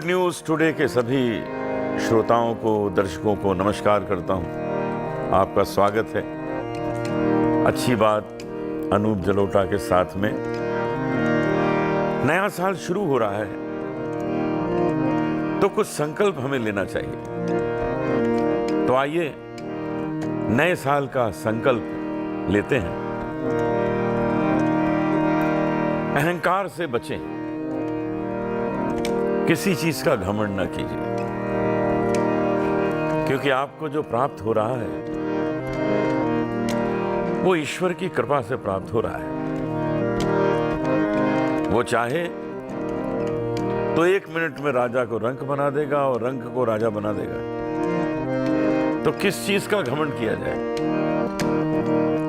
News today के सभी श्रोताओं को, दर्शकों को नमस्कार करता हूं। आपका स्वागत है। अच्छी बात अनूप जलोटा के साथ में। नया साल शुरू हो रहा है तो कुछ संकल्प हमें लेना चाहिए। तो आइए नए साल का संकल्प लेते हैं। अहंकार से बचें, किसी चीज का घमंड न कीजिए, क्योंकि आपको जो प्राप्त हो रहा है वो ईश्वर की कृपा से प्राप्त हो रहा है। वो चाहे तो 1 मिनट में राजा को रंक बना देगा और रंक को राजा बना देगा। तो किस चीज का घमंड किया जाए?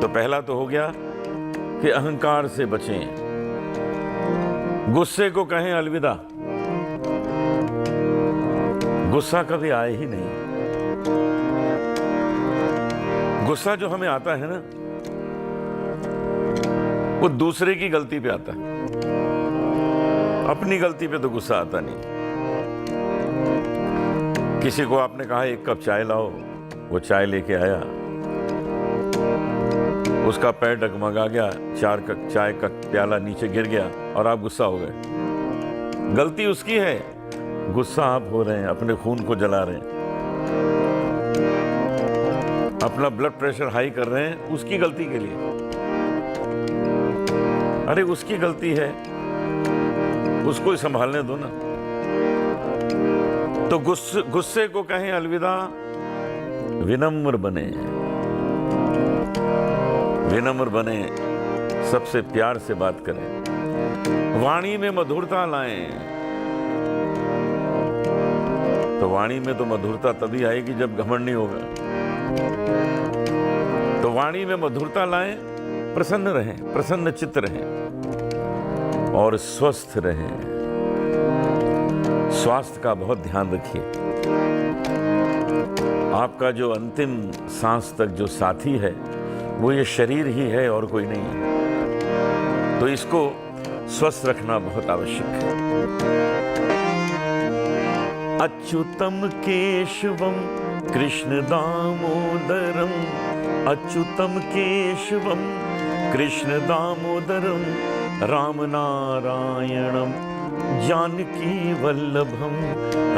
तो पहला तो हो गया कि अहंकार से बचें, गुस्से को कहें अलविदा। गुस्सा कभी आए ही नहीं। गुस्सा जो हमें आता है ना, वो दूसरे की गलती पे आता है, अपनी गलती पे तो गुस्सा आता नहीं। किसी को आपने कहा 1 कप चाय लाओ, वो चाय लेके आया, उसका पैर डगमगा गया, 4 कप चाय का प्याला नीचे गिर गया और आप गुस्सा हो गए। गलती उसकी है, गुस्सा आप हो रहे हैं, अपने खून को जला रहे हैं, अपना ब्लड प्रेशर हाई कर रहे हैं उसकी गलती के लिए। अरे उसकी गलती है, उसको ही संभालने दो ना। तो गुस्से को कहें अलविदा, विनम्र बने, विनम्र बने, सबसे प्यार से बात करें, वाणी में मधुरता लाएं। तो वाणी में तो मधुरता तभी आएगी जब घमंड नहीं होगा। तो वाणी में मधुरता लाएं, प्रसन्न रहें, प्रसन्न चित्त रहें और स्वस्थ रहें। स्वास्थ्य का बहुत ध्यान रखिए। आपका जो अंतिम सांस तक जो साथी है वो ये शरीर ही है और कोई नहीं है। तो इसको स्वस्थ रखना बहुत आवश्यक है। अच्युतम केशवम कृष्ण दामोदरम, अच्युतम केशवम कृष्ण दामोदरम, राम नारायणम जानकी वल्लभम,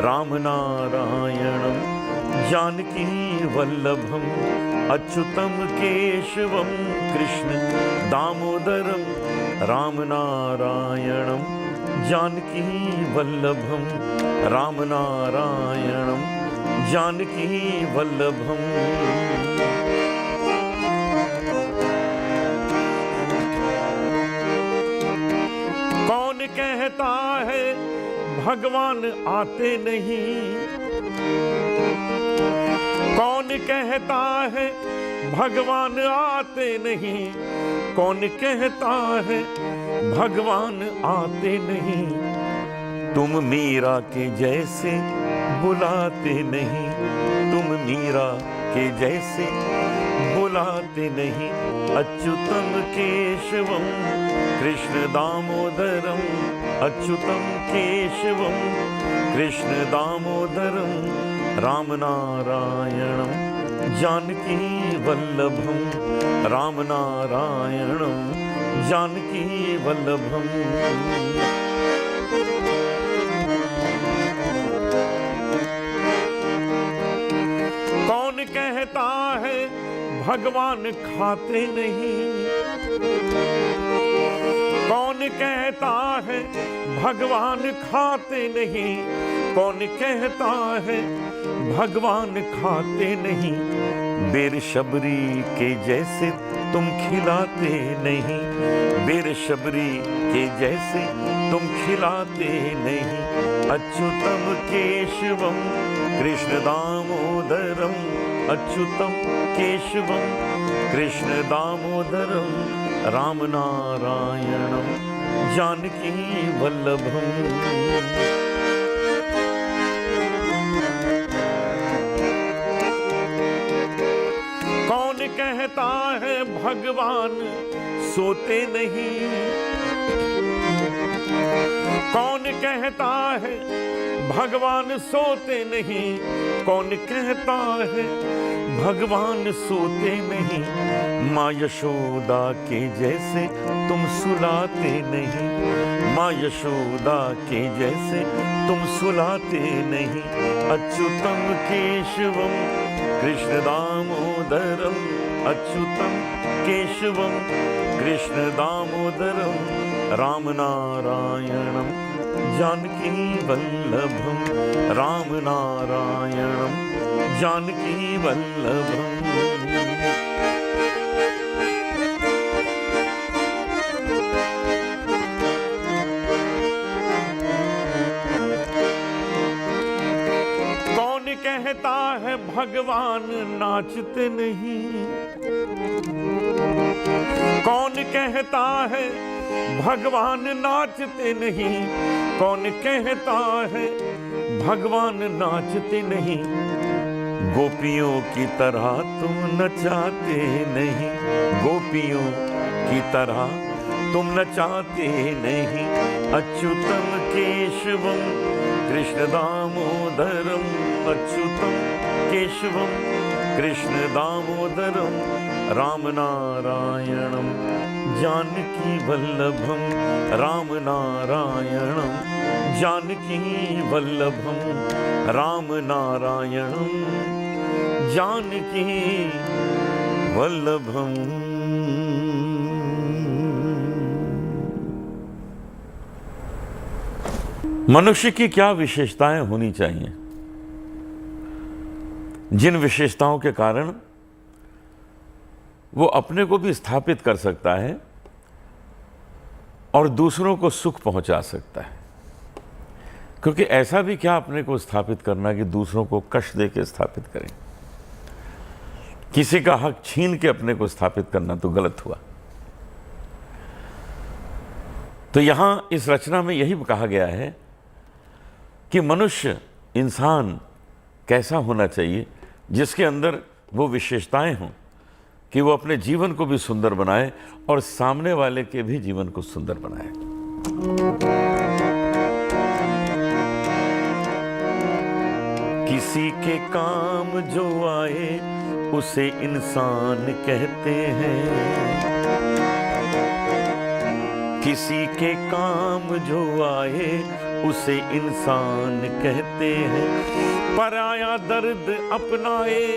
राम नारायणम जानकी वल्लभम। अच्युतम केशवम कृष्ण दामोदरम, राम नारायणम जानकी वल्लभम, राम नारायणम जानकी वल्लभम। कौन कहता है भगवान आते नहीं? कौन कहता है भगवान आते नहीं? कौन कहता है भगवान आते नहीं? तुम मीरा के जैसे बुलाते नहीं, तुम मीरा के जैसे बुलाते नहीं। अच्युतम केशवम कृष्ण दामोदरम, अच्युतम केशवम कृष्ण दामोदरम, राम नारायणम जानकी वल्लभम, राम नारायणम जानकी वल्लभम। कौन कहता है भगवान खाते नहीं? कौन कहता है भगवान खाते नहीं? कौन कहता है भगवान खाते नहीं? बेरशबरी के जैसे तुम खिलाते नहीं, बेरशबरी के जैसे तुम खिलाते नहीं। अच्युतम केशवम कृष्ण दामोदरम, अच्युतम केशवम कृष्ण दामोदरम, राम नारायणम जानकी वल्लभम। कौन कहता है भगवान सोते नहीं? कौन कहता है भगवान सोते नहीं, कौन कहता है भगवान सोते नहीं। माँ यशोदा के जैसे तुम सुलाते नहीं, माँ यशोदा के जैसे तुम सुलाते नहीं। अच्युतम केशवम कृष्ण दामोदरम, अच्युतम केशवम कृष्ण दामोदरम। राम नारायणम जानकी वल्लभम, राम नारायणम जानकी वल्लभम। कौन कहता है भगवान नाचते नहीं, कौन कहता है भगवान नाचते नहीं, कौन कहता है भगवान नाचते नहीं। गोपियों की तरह तुम नचाते नहीं, गोपियों की तरह तुम नचाते नहीं। अच्युतम केशवम कृष्ण दामोदरम, अच्युतम केशवम कृष्ण दामोदरम। राम नारायणम जानकी वल्लभम, राम नारायणम जानकी वल्लभम, राम नारायणम जानकी वल्लभम। मनुष्य की क्या विशेषताएं होनी चाहिए, जिन विशेषताओं के कारण वो अपने को भी स्थापित कर सकता है और दूसरों को सुख पहुंचा सकता है। क्योंकि ऐसा भी क्या अपने को स्थापित करना कि दूसरों को कष्ट दे के स्थापित करें। किसी का हक छीन के अपने को स्थापित करना तो गलत हुआ। तो यहां इस रचना में यही कहा गया है कि मनुष्य, इंसान कैसा होना चाहिए जिसके अंदर वो विशेषताएं हों कि वो अपने जीवन को भी सुंदर बनाए और सामने वाले के भी जीवन को सुंदर बनाए। किसी के काम जो आए उसे इंसान कहते हैं, किसी के काम जो आए उसे इंसान कहते हैं। पराया दर्द अपनाए,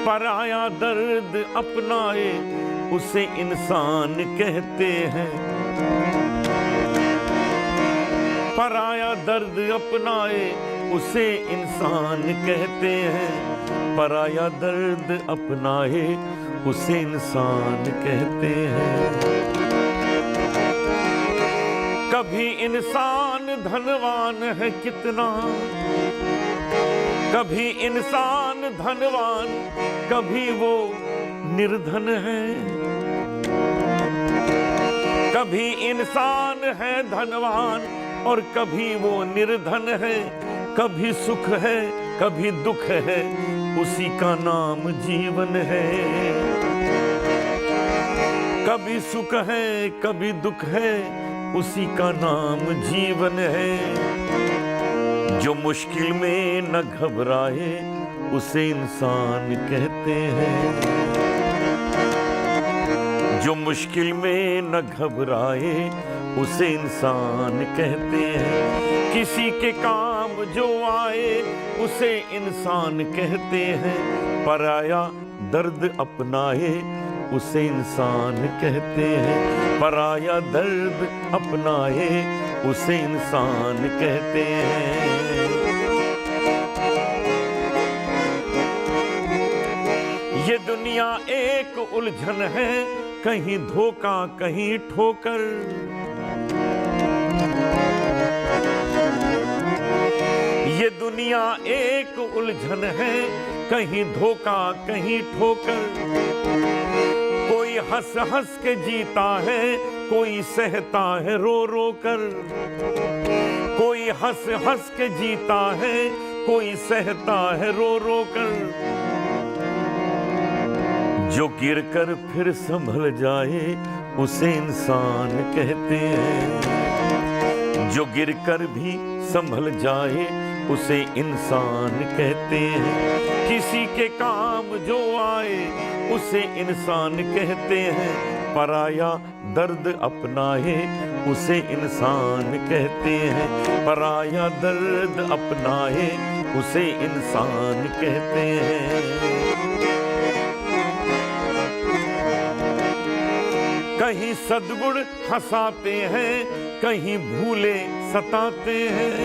पराया दर्द अपनाए उसे इंसान कहते हैं। पराया दर्द अपनाए उसे इंसान कहते हैं, पराया दर्द अपनाए उसे इंसान कहते हैं। कभी इंसान धनवान है कितना, कभी इंसान धनवान, कभी वो निर्धन है। कभी इंसान है धनवान और कभी वो निर्धन है। कभी सुख है कभी दुख है, उसी का नाम जीवन है। कभी सुख है कभी दुख है, उसी का नाम जीवन है। जो मुश्किल में न घबराए उसे इंसान कहते हैं, जो मुश्किल में न घबराए उसे इंसान कहते हैं। किसी के काम जो आए उसे इंसान कहते हैं, पराया दर्द अपनाए उसे इंसान कहते हैं। पराया दर्द अपनाए उसे इंसान कहते हैं। ये दुनिया एक उलझन है, कहीं धोखा कहीं ठोकर। ये दुनिया एक उलझन है, कहीं धोखा कहीं ठोकर। कोई हंस हंस के जीता है, कोई सहता है रो रो कर। कोई हंस हंस के जीता है, कोई सहता है रो रो कर। जो गिर कर फिर संभल जाए उसे इंसान कहते हैं। जो गिर कर भी संभल जाए उसे इंसान कहते हैं। किसी के काम जो आए उसे इंसान कहते हैं। पराया दर्द अपनाए उसे इंसान कहते हैं। पराया दर्द अपनाए उसे इंसान कहते हैं। कहीं सद्गुण हंसाते हैं, कहीं भूले सताते हैं।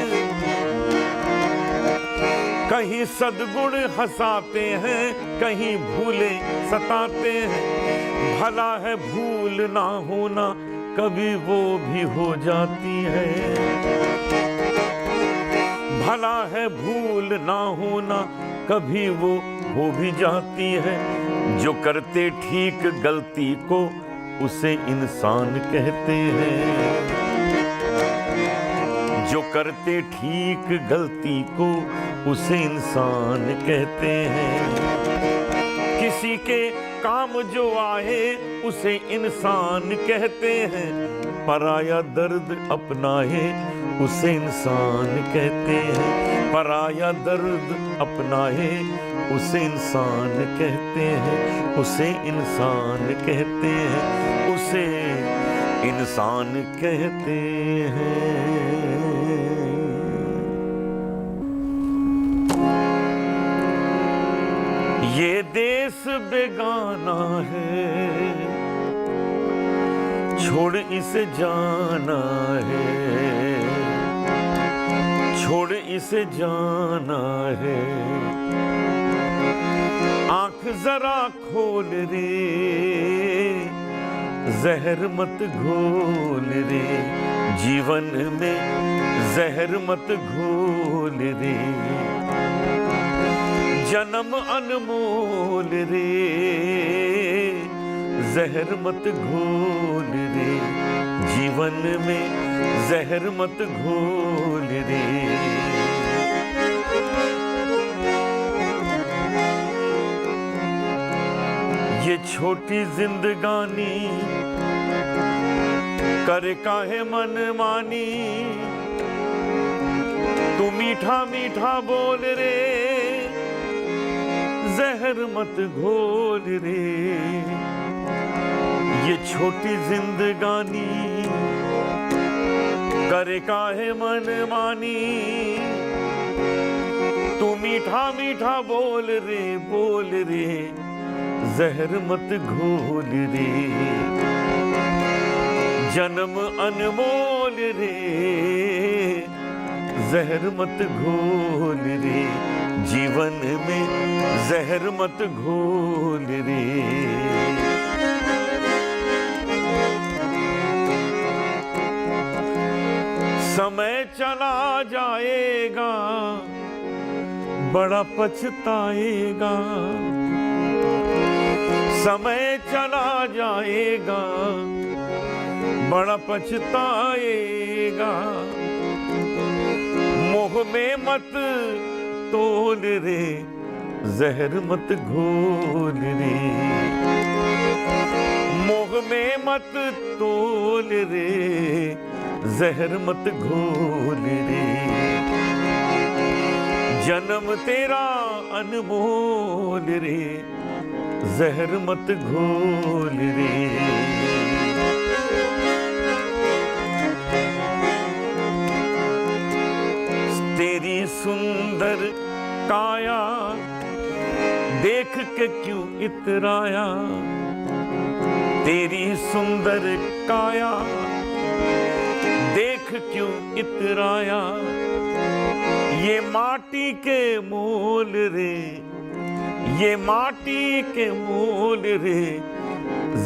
कहीं सद्गुण हंसाते हैं, कहीं भूले सताते हैं। भला है भूल ना होना, कभी वो भी हो जाती है। भला है भूल ना होना, कभी वो हो भी जाती है। जो करते ठीक गलती को उसे इंसान कहते हैं। जो करते ठीक गलती को उसे इंसान कहते हैं। किसी के काम जो आए उसे इंसान कहते हैं। पराया दर्द अपनाए उसे इंसान कहते हैं। पराया दर्द अपनाए उसे इंसान कहते हैं। उसे इंसान कहते हैं। उसे इंसान कहते हैं। ये देश बेगाना है, छोड़ इसे जाना है। छोड़ इसे जाना है। आंख जरा खोल रे, जहर मत घोल रे। जीवन में जहर मत घोल रे। जन्म अनमोल रे, जहर मत घोल रे। जीवन में जहर मत घोल रे। ये छोटी जिंदगानी करे काहे मनमानी। तू मीठा मीठा बोल रे, जहर मत घोल रे। ये छोटी जिंदगानी करे काहे मनमानी। तू मीठा मीठा बोल रे, जहर मत घोल रे। जन्म अनमोल रे, जहर मत घोल रे। जीवन में जहर मत घोल रे। समय चला जाएगा, बड़ा पछताएगा। समय चला जाएगा, बड़ा पछताएगा। मोह में मत तोल रे, जहर मत घोल रे। मोह में मत तोल रे, जहर मत घोल रे। जन्म तेरा अनमोल रे, जहर मत घोल रे। तेरी सुंदर काया देख के क्यों इतराया। तेरी सुंदर काया देख क्यों इतराया। ये माटी के मोल रे, ये माटी के मोल रे।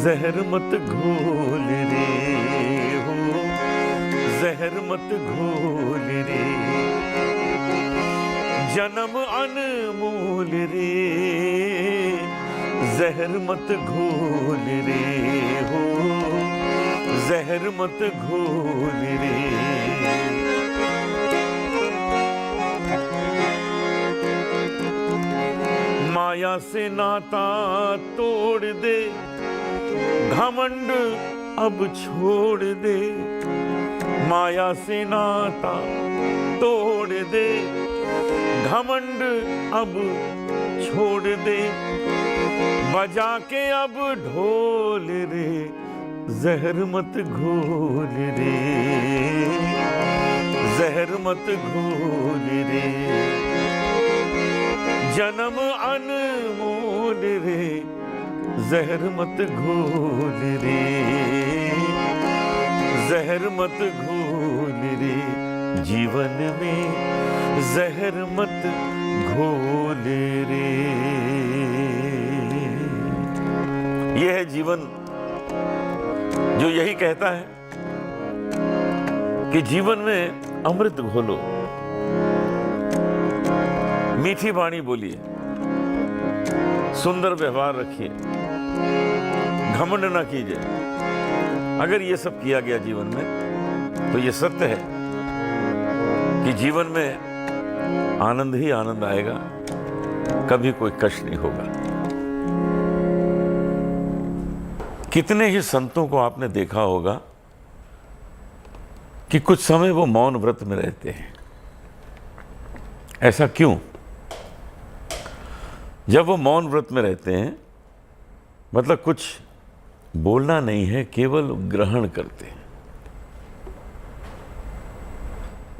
जहर मत घोल रे हो, जहर मत घोल रे। जन्म अनमोल रे, जहर मत घोल रे हो, जहर मत घोल रे। माया से नाता तोड़ दे, घमंड अब छोड़ दे। माया से नाता तोड़ दे, घमंड अब छोड़ दे, बजा के अब ढोल रे, जहर मत घोल रे, जहर मत घोल रे, जन्म अनमोल रे, जहर मत घोल रे, जहर मत घोल रे, जीवन में जहर मत घोल रे। यह है जीवन जो यही कहता है कि जीवन में अमृत घोलो, मीठी वाणी बोलिए, सुंदर व्यवहार रखिए, घमंड ना कीजिए। अगर ये सब किया गया जीवन में तो ये सत्य है कि जीवन में आनंद ही आनंद आएगा, कभी कोई कष्ट नहीं होगा। कितने ही संतों को आपने देखा होगा कि कुछ समय वो मौन व्रत में रहते हैं। ऐसा क्यों? जब वो मौन व्रत में रहते हैं मतलब कुछ बोलना नहीं है, केवल ग्रहण करते हैं।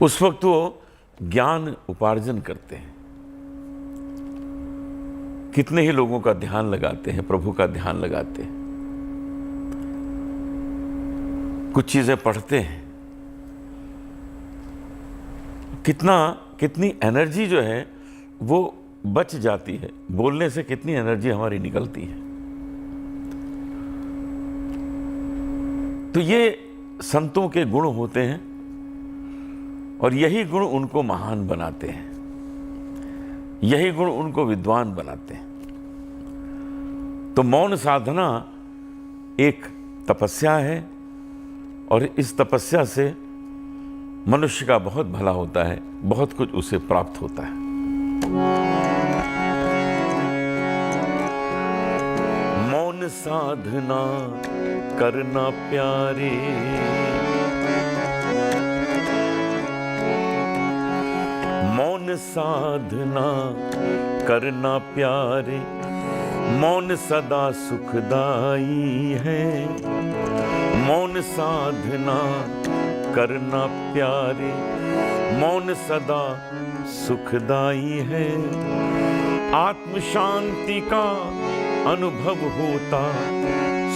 उस वक्त वो ज्ञान उपार्जन करते हैं। कितने ही लोगों का ध्यान लगाते हैं, प्रभु का ध्यान लगाते हैं, कुछ चीजें पढ़ते हैं। कितनी एनर्जी जो है वो बच जाती है, बोलने से कितनी एनर्जी हमारी निकलती है। तो ये संतों के गुण होते हैं और यही गुण उनको महान बनाते हैं, यही गुण उनको विद्वान बनाते हैं। तो मौन साधना एक तपस्या है और इस तपस्या से मनुष्य का बहुत भला होता है, बहुत कुछ उसे प्राप्त होता है। मौन साधना करना प्यारे, मौन साधना करना प्यारे, मौन सदा सुखदाई है। मौन साधना करना प्यारे, मौन सदा सुखदाई है। आत्म शांति का अनुभव होता,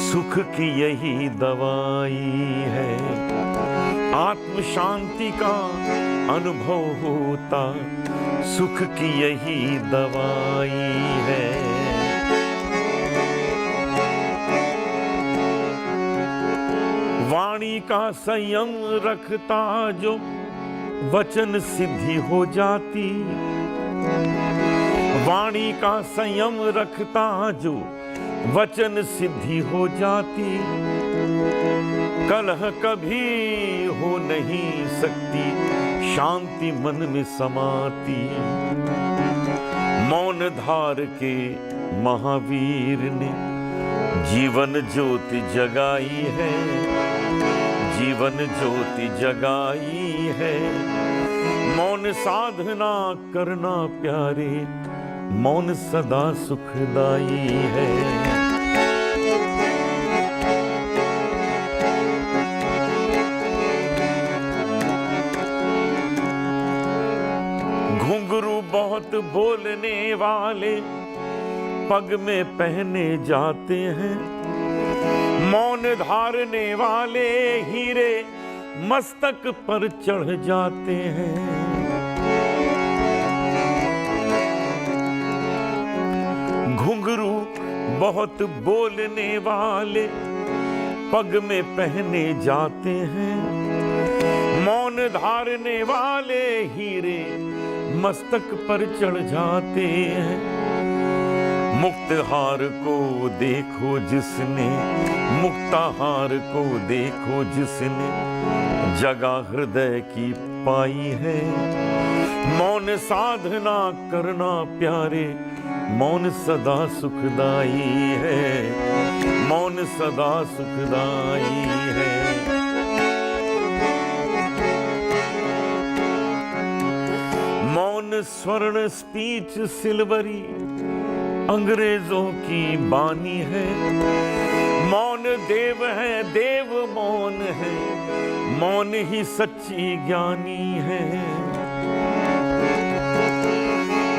सुख की यही दवाई है। आत्म शांति का अनुभव होता, सुख की यही दवाई है। वाणी का संयम रखता जो वचन सिद्धि हो जाती। वाणी का संयम रखता जो वचन सिद्धि हो जाती। कलह कभी हो नहीं सकती, शांति मन में समाती। मौन धार के महावीर ने जीवन ज्योति जगाई है। जीवन ज्योति जगाई है। मौन साधना करना प्यारे, मौन सदा सुखदाई है। घुंघरू बहुत बोलने वाले पग में पहने जाते हैं। मौन धारने वाले हीरे मस्तक पर चढ़ जाते हैं। घुंघरू बहुत बोलने वाले पग में पहने जाते हैं। मौन धारने वाले हीरे मस्तक पर चढ़ जाते हैं। मुक्तहार को देखो जिसने, मुक्ताहार को देखो जिसने जगह हृदय की पाई है। मौन साधना करना प्यारे, मौन सदा सुखदाई है। मौन सदा सुखदाई है। स्वर्ण स्पीच सिल्वरी अंग्रेजों की बानी है। मौन देव है, देव मौन है, मौन ही सच्ची ज्ञानी है।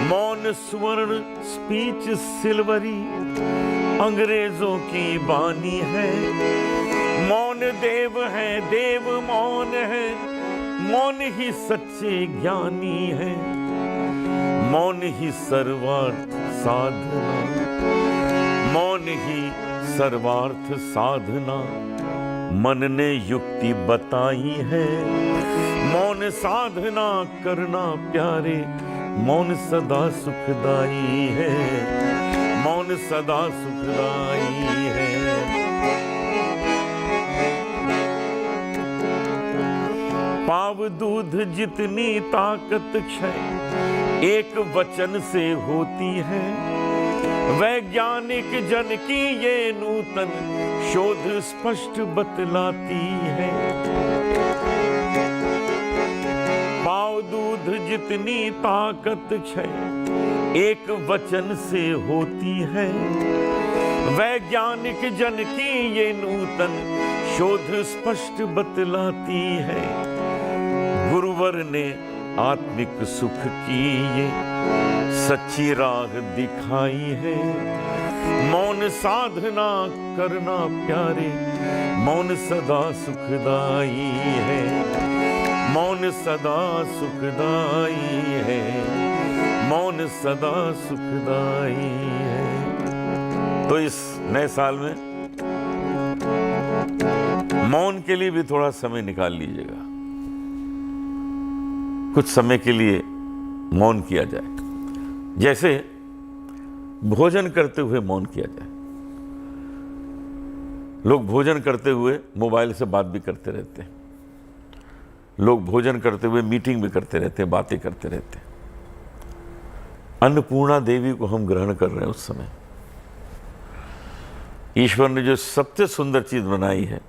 मौन स्वर्ण स्पीच सिल्वरी अंग्रेजों की बानी है। मौन देव है, देव मौन है, मौन ही सच्चे ज्ञानी है। मौन ही सर्वार्थ साधना, मौन ही सर्वार्थ साधना, मन ने युक्ति बताई है। मौन साधना करना प्यारे, मौन सदा सुखदाई है। मौन सदा सुखदाई है। पाव दूध जितनी ताकत क्षय एक वचन से होती है। वैज्ञानिक जन की ये नूतन शोध स्पष्ट बतलाती है। पाव दूध जितनी ताकत क्षय एक वचन से होती है। वैज्ञानिक जन की ये नूतन शोध स्पष्ट बतलाती है। गुरुवर ने आत्मिक सुख की ये सच्ची राह दिखाई है। मौन साधना करना प्यारे, मौन सदा सुखदाई है। मौन सदा सुखदाई है। मौन सदा सुखदाई है। तो इस नए साल में मौन के लिए भी थोड़ा समय निकाल लीजिएगा। कुछ समय के लिए मौन किया जाए। जैसे भोजन करते हुए मौन किया जाए। लोग भोजन करते हुए मोबाइल से बात भी करते रहते हैं। लोग भोजन करते हुए मीटिंग भी करते रहते हैं, बातें करते रहते हैं। अन्नपूर्णा देवी को हम ग्रहण कर रहे हैं उस समय। ईश्वर ने जो सबसे सुंदर चीज बनाई है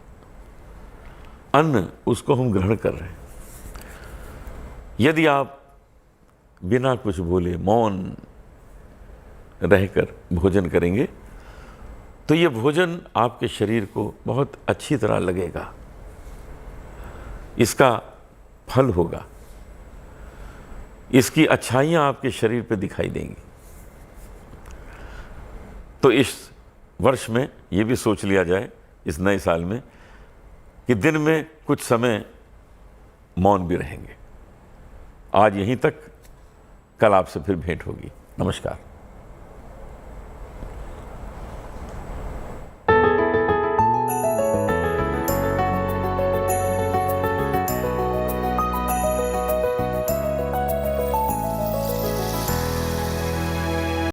अन्न, उसको हम ग्रहण कर रहे हैं। यदि आप बिना कुछ बोले मौन रहकर भोजन करेंगे तो ये भोजन आपके शरीर को बहुत अच्छी तरह लगेगा। इसका फल होगा। इसकी अच्छाइयाँ आपके शरीर पे दिखाई देंगी। तो इस वर्ष में ये भी सोच लिया जाए, इस नए साल में, कि दिन में कुछ समय मौन भी रहेंगे। आज यहीं तक, कल आपसे फिर भेंट होगी। नमस्कार।